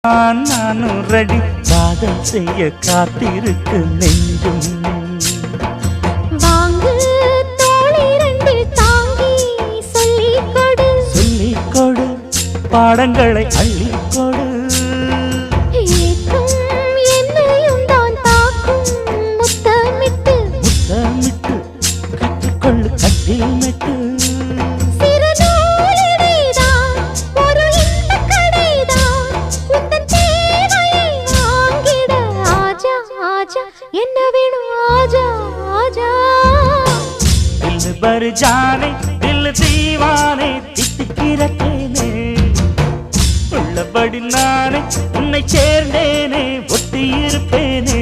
நானும் ரெடி காதல் செய்ய காத்திருக்கு நெஞ்சும் வாங்கு தோளை ரெண்டில் தாங்கி சொல்லிக் கொடு பாடங்களை அள்ளிக் கொடு ஏற்றும் என்னையும் தான் தாக்கும் முத்தமிட்டு கற்றுக்கொள்ளு கட்டில் மெட்டு बर जाने दिल दीवाने தித்திக்கிறேனே உள்ளபடி நானே உன்னை சேர்ந்தேனே ஒட்டி இருப்பேனே